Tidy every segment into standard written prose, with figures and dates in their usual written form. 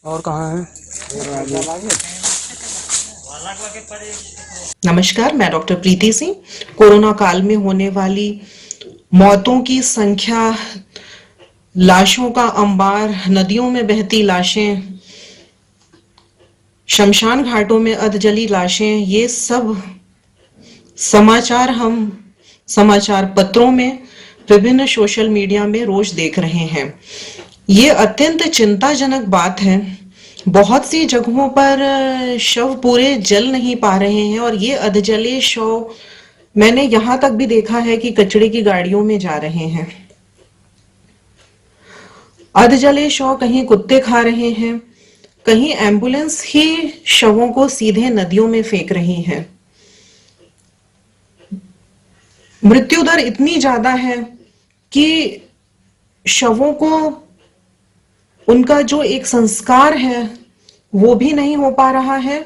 और कहाँ है? नमस्कार, मैं डॉक्टर प्रीति सिंह। कोरोना काल में होने वाली मौतों की संख्या, लाशों का अंबार, नदियों में बहती लाशें, शमशान घाटों में अधजली लाशें, ये सब समाचार हम समाचार पत्रों में, विभिन्न सोशल मीडिया में रोज देख रहे हैं। ये अत्यंत चिंताजनक बात है। बहुत सी जगहों पर शव पूरे जल नहीं पा रहे हैं और ये अधजले शव मैंने यहां तक भी देखा है कि कचरे की गाड़ियों में जा रहे हैं। अधजले शव कहीं कुत्ते खा रहे हैं, कहीं एम्बुलेंस ही शवों को सीधे नदियों में फेंक रही है। मृत्यु दर इतनी ज्यादा है कि शवों को उनका जो एक संस्कार है वो भी नहीं हो पा रहा है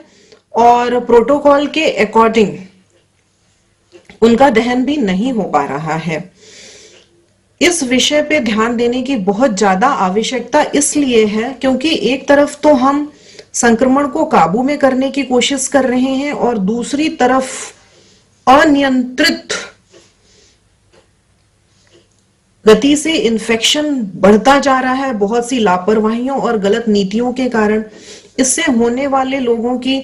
और प्रोटोकॉल के अकॉर्डिंग उनका दहन भी नहीं हो पा रहा है। इस विषय पे ध्यान देने की बहुत ज्यादा आवश्यकता इसलिए है क्योंकि एक तरफ तो हम संक्रमण को काबू में करने की कोशिश कर रहे हैं और दूसरी तरफ अनियंत्रित गति से इन्फेक्शन बढ़ता जा रहा है। बहुत सी लापरवाहियों और गलत नीतियों के कारण इससे होने वाले लोगों की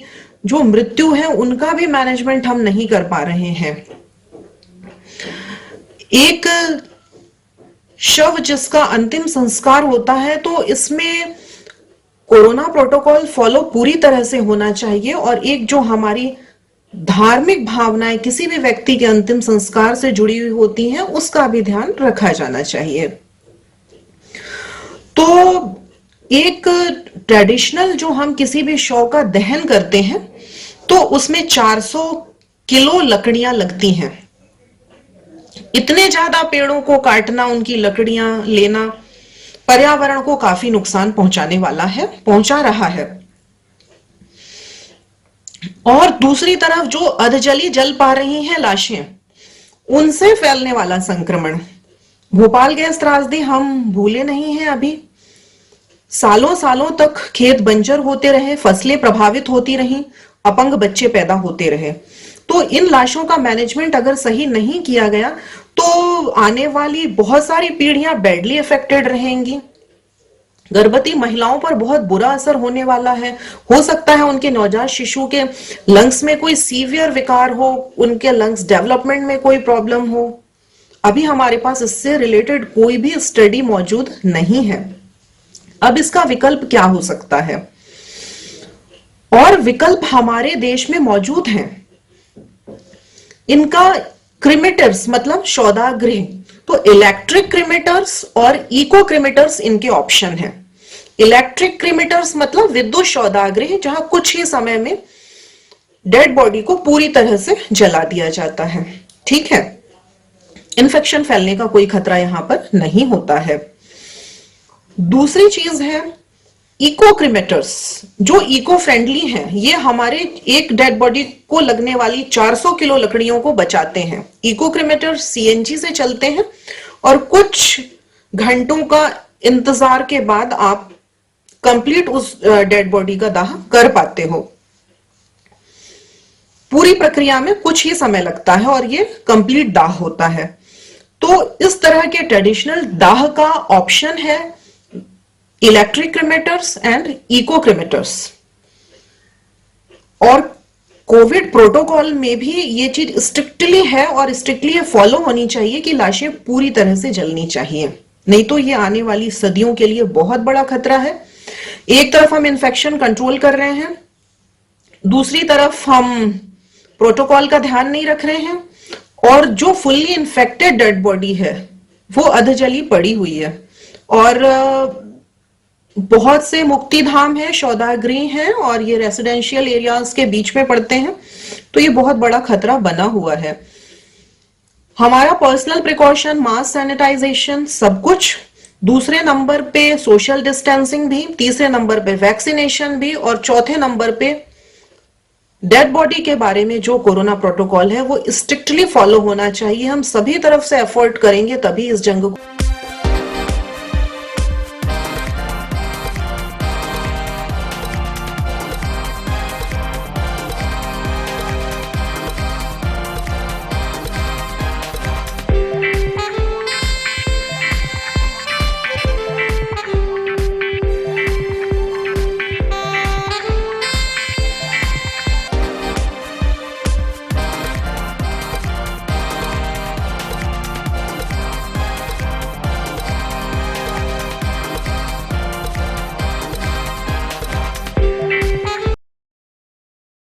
जो मृत्यु है उनका भी मैनेजमेंट हम नहीं कर पा रहे हैं। एक शव जिसका अंतिम संस्कार होता है तो इसमें कोरोना प्रोटोकॉल फॉलो पूरी तरह से होना चाहिए और एक जो हमारी धार्मिक भावनाएं किसी भी व्यक्ति के अंतिम संस्कार से जुड़ी हुई होती हैं उसका भी ध्यान रखा जाना चाहिए। तो एक ट्रेडिशनल जो हम किसी भी शव का दहन करते हैं तो उसमें 400 किलो लकड़ियां लगती हैं। इतने ज्यादा पेड़ों को काटना, उनकी लकड़ियां लेना पर्यावरण को काफी नुकसान पहुंचाने वाला है, पहुंचा रहा है। और दूसरी तरफ जो अधजली जल पा रही हैं लाशें, उनसे फैलने वाला संक्रमण, भोपाल गैस त्रासदी हम भूले नहीं हैं। अभी सालों सालों तक खेत बंजर होते रहे, फसलें प्रभावित होती रहीं, अपंग बच्चे पैदा होते रहे। तो इन लाशों का मैनेजमेंट अगर सही नहीं किया गया तो आने वाली बहुत सारी पीढ़ियां बैडली अफेक्टेड रहेंगी। गर्भवती महिलाओं पर बहुत बुरा असर होने वाला है। हो सकता है उनके नवजात शिशु के लंग्स में कोई सीवियर विकार हो, उनके लंग्स डेवलपमेंट में कोई प्रॉब्लम हो। अभी हमारे पास इससे रिलेटेड कोई भी स्टडी मौजूद नहीं है। अब इसका विकल्प क्या हो सकता है? और विकल्प हमारे देश में मौजूद हैं। इनका क्रिमेटर्स मतलब शौदागृह, तो इलेक्ट्रिक क्रिमेटर्स और इको क्रिमेटर्स इनके ऑप्शन हैं। इलेक्ट्रिक क्रिमेटर्स मतलब विद्युत शौदागृह जहां कुछ ही समय में डेड बॉडी को पूरी तरह से जला दिया जाता है। ठीक है, इन्फेक्शन फैलने का कोई खतरा यहां पर नहीं होता है। दूसरी चीज है इको क्रिमेटर्स, जो इको फ्रेंडली हैं। ये हमारे एक डेड बॉडी को लगने वाली 400 किलो लकड़ियों को बचाते हैं। इको क्रिमेटर्स सीएनजी से चलते हैं और कुछ घंटों का इंतजार के बाद आप कंप्लीट उस डेड बॉडी का दाह कर पाते हो। पूरी प्रक्रिया में कुछ ही समय लगता है और ये कंप्लीट दाह होता है। तो इस तरह के ट्रेडिशनल दाह का ऑप्शन है इलेक्ट्रिक क्रिमेटर्स एंड इको क्रिमेटर्स। और कोविड प्रोटोकॉल में भी ये चीज स्ट्रिक्टली है और स्ट्रिक्टली फॉलो होनी चाहिए कि लाशें पूरी तरह से जलनी चाहिए, नहीं तो ये आने वाली सदियों के लिए बहुत बड़ा खतरा है। एक तरफ हम इन्फेक्शन कंट्रोल कर रहे हैं, दूसरी तरफ हम प्रोटोकॉल का ध्यान नहीं रख रहे हैं और जो फुल्ली इन्फेक्टेड डेड बॉडी है वो अधजली पड़ी हुई है। और बहुत से मुक्ति धाम है, शौदागृह हैं और ये रेसिडेंशियल एरियाज के बीच में पड़ते हैं, तो ये बहुत बड़ा खतरा बना हुआ है। हमारा पर्सनल प्रिकॉशन, मास्क, सैनिटाइजेशन, सब कुछ। दूसरे नंबर पे सोशल डिस्टेंसिंग भी, तीसरे नंबर पे वैक्सीनेशन भी और चौथे नंबर पे डेड बॉडी के बारे में जो कोरोना प्रोटोकॉल है वो स्ट्रिक्टली फॉलो होना चाहिए। हम सभी तरफ से एफर्ट करेंगे तभी इस जंग को